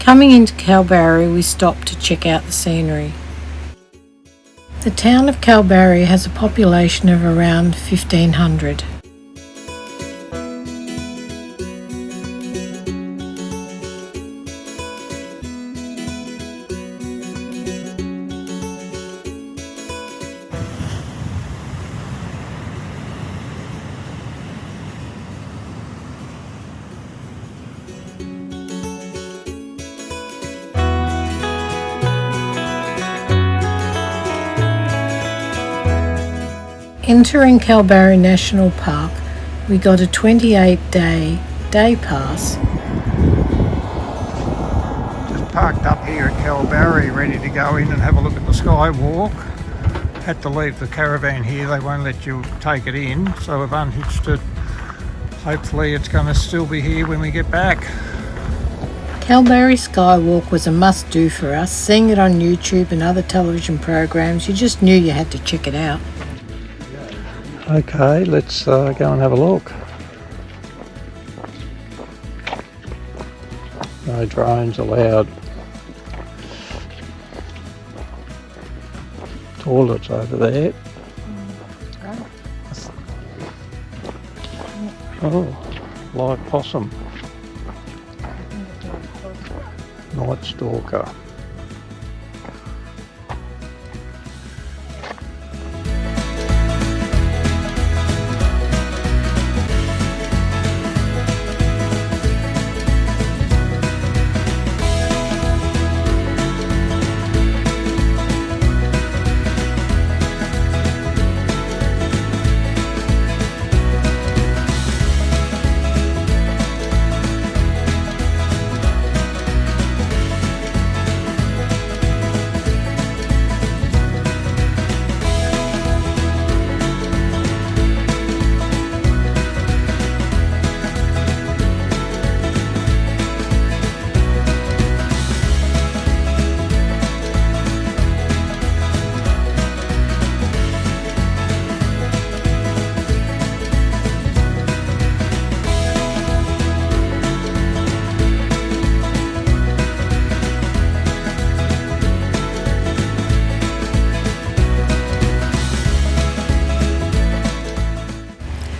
Coming into Kalbarri, we stopped to check out the scenery. The town of Kalbarri has a population of around 1,500. Entering Kalbarri National Park, we got a 28-day day pass. Just parked up here at Kalbarri, ready to go in and have a look at the Skywalk. Had to leave the caravan here, they won't let you take it in, so we've unhitched it. Hopefully it's going to still be here when we get back. Kalbarri Skywalk was a must-do for us. Seeing it on YouTube and other television programs, you just knew you had to check it out. Okay, let's go and have a look. No drones allowed. Toilets over there. Oh, live possum. Night stalker.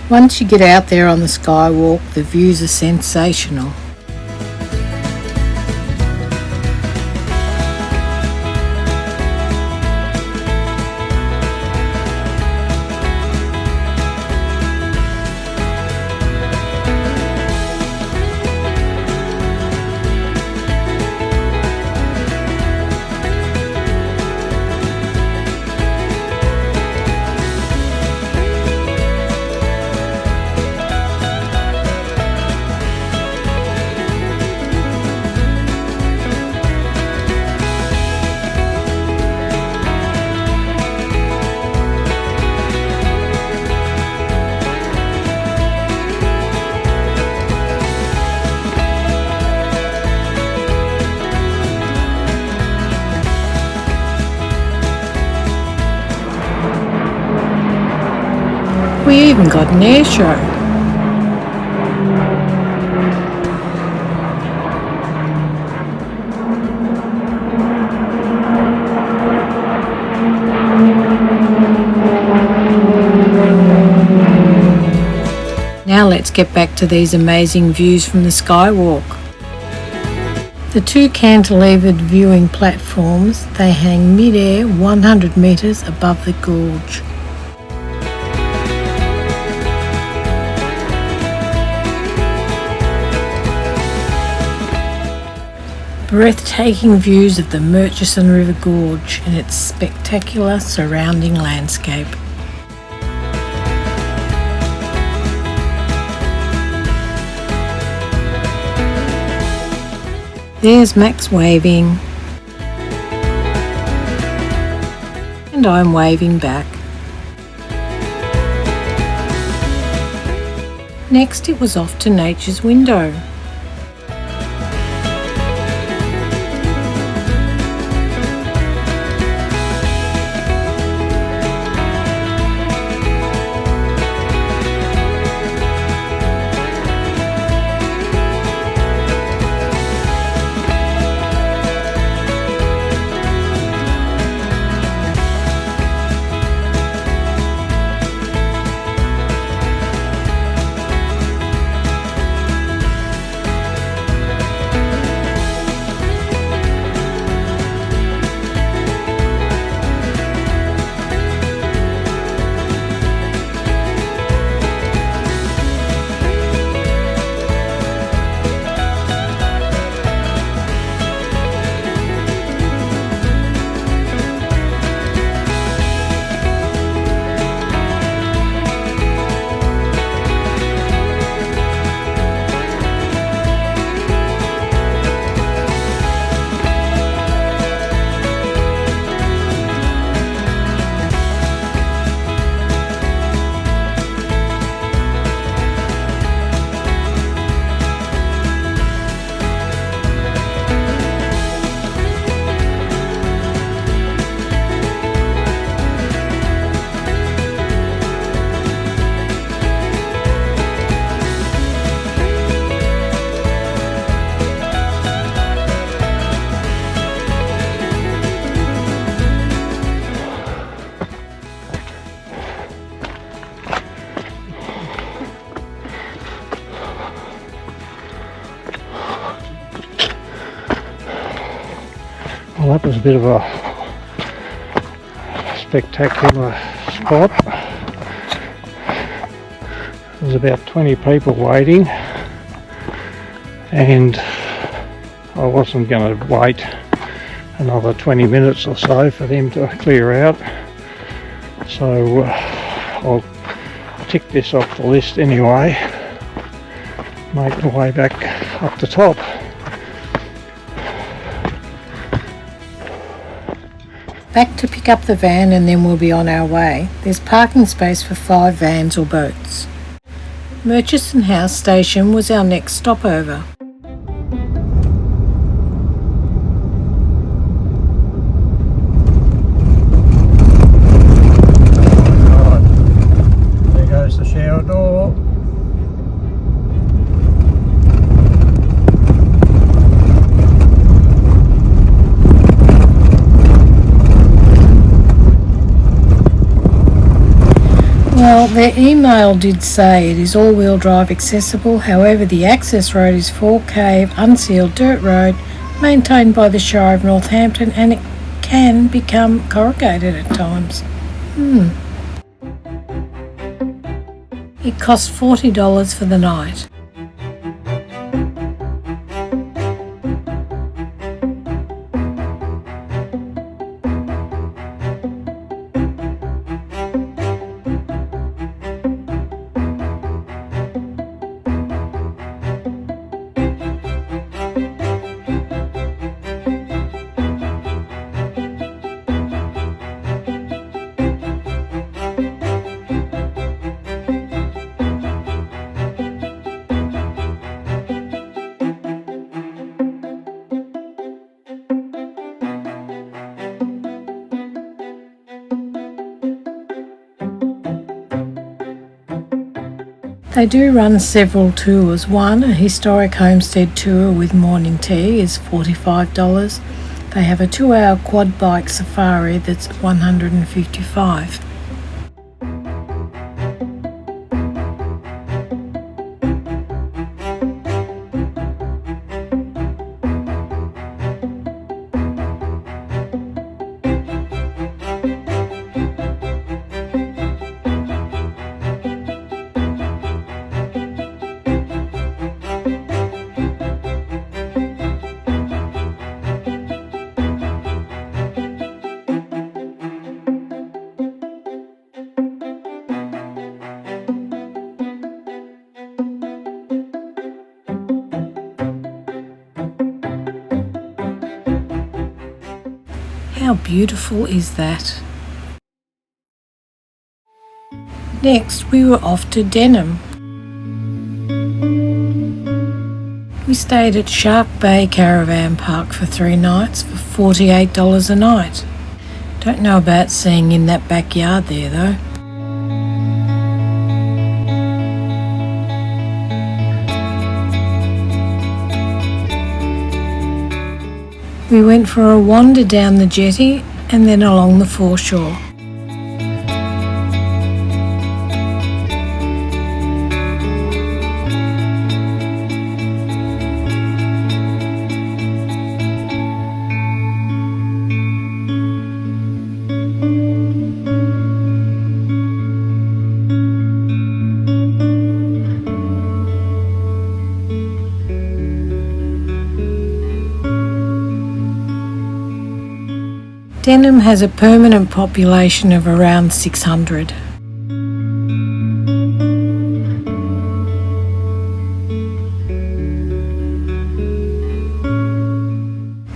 Once you get out there on the Skywalk, the views are sensational. We even got an air show. Now let's get back to these amazing views from the Skywalk. The two cantilevered viewing platforms, they hang mid-air 100 metres above the gorge. Breathtaking views of the Murchison River Gorge and its spectacular surrounding landscape. There's Max waving, and I'm waving back. Next it was off to nature's window. Well, that was a bit of a spectacular spot. There's about 20 people waiting, and I wasn't going to wait another 20 minutes or so for them to clear out, so I'll tick this off the list anyway, make my way back up the top. Back to pick up the van and then we'll be on our way. There's parking space for 5 vans or boats. Murchison House Station was our next stopover. Right, there goes the shower door. Well, their email did say it is all-wheel drive accessible, however the access road is 4 unsealed dirt road maintained by the Shire of Northampton, and it can become corrugated at times. It cost $40 for the night. They do run several tours. One, a historic homestead tour with morning tea, is $45. They have a 2-hour quad bike safari that's $155. How beautiful is that? Next, we were off to Denham. We stayed at Shark Bay Caravan Park for 3 nights for $48 a night. Don't know about seeing in that backyard there though. We went for a wander down the jetty and then along the foreshore. Denham has a permanent population of around 600.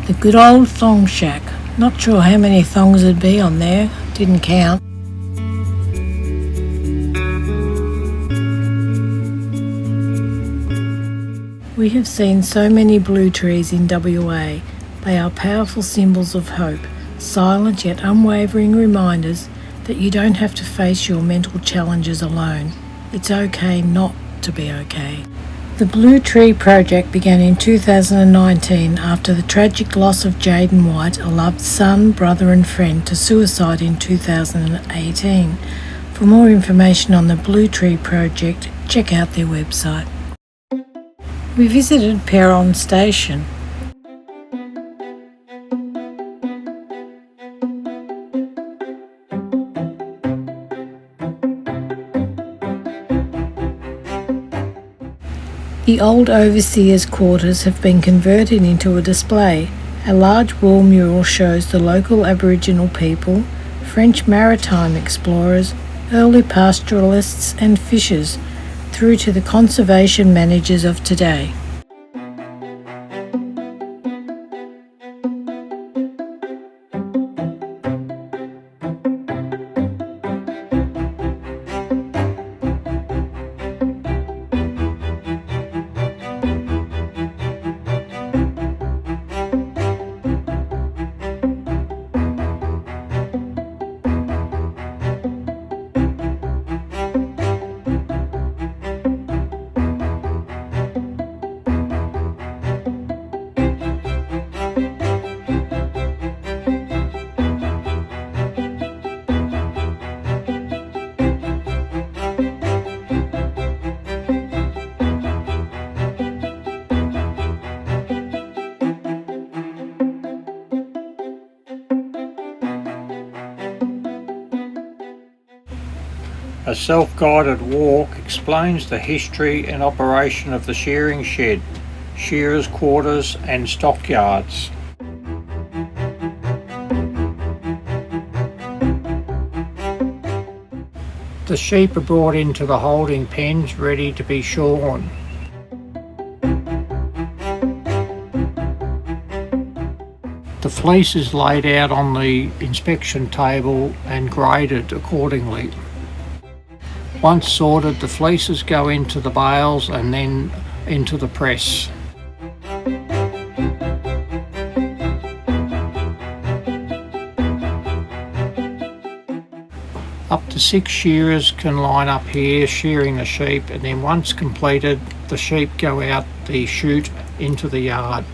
The good old thong shack. Not sure how many thongs there'd be on there, didn't count. We have seen so many blue trees in WA. They are powerful symbols of hope. Silent yet unwavering reminders that you don't have to face your mental challenges alone. It's okay not to be okay. The Blue Tree Project began in 2019 after the tragic loss of Jaden White, a loved son, brother and friend, to suicide in 2018. For more information on the Blue Tree Project, check out their website. We visited Peron Station. The old overseers' quarters have been converted into a display. A large wall mural shows the local Aboriginal people, French maritime explorers, early pastoralists and fishers, through to the conservation managers of today. A self-guided walk explains the history and operation of the shearing shed, shearers' quarters and stockyards. The sheep are brought into the holding pens ready to be shorn. The fleece is laid out on the inspection table and graded accordingly. Once sorted, the fleeces go into the bales and then into the press. Up to 6 shearers can line up here shearing the sheep, and then once completed, the sheep go out the chute into the yard.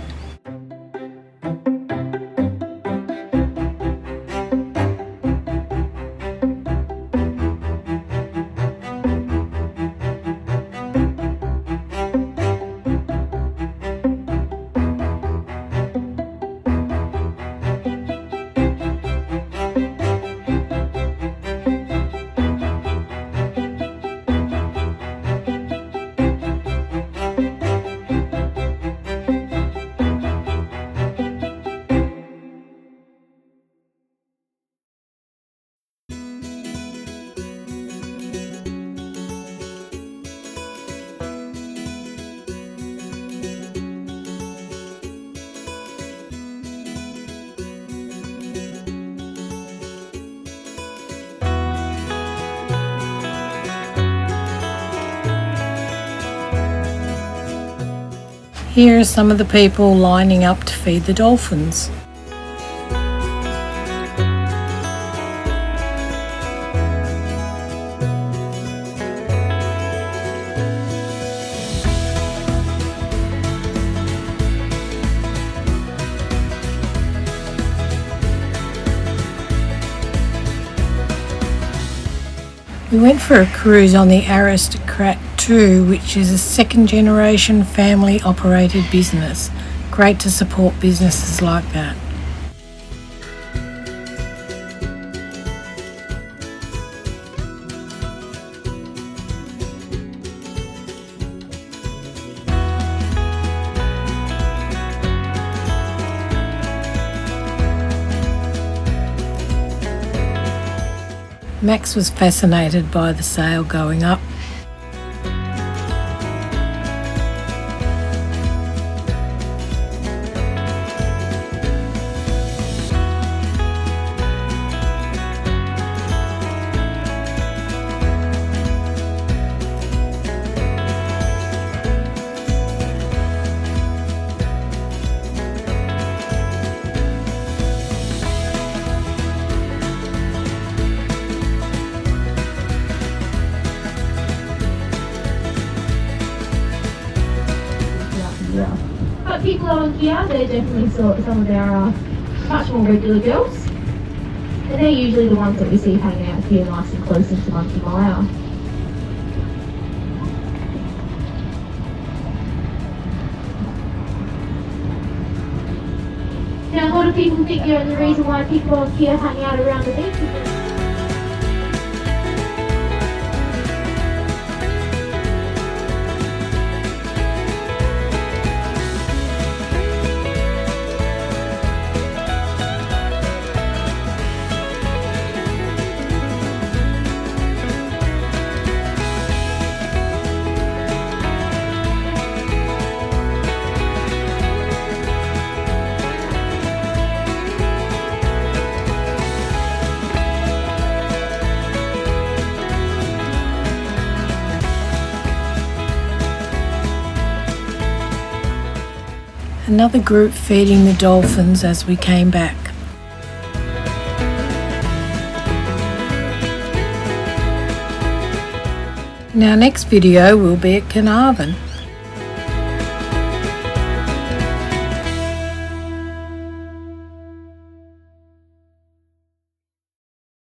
Here are some of the people lining up to feed the dolphins. We went for a cruise on the Aristocrat 2, which is a second-generation family-operated business. Great to support businesses like that. Max was fascinated by the sail going up. But people on here, they're definitely some of our much more regular girls. And they're usually the ones that we see hanging out here nice and close into Monkey Mire. Now, a lot of people think the reason why people on here hang out around the beach is Another group feeding the dolphins as we came back. In our next video we'll be at Carnarvon.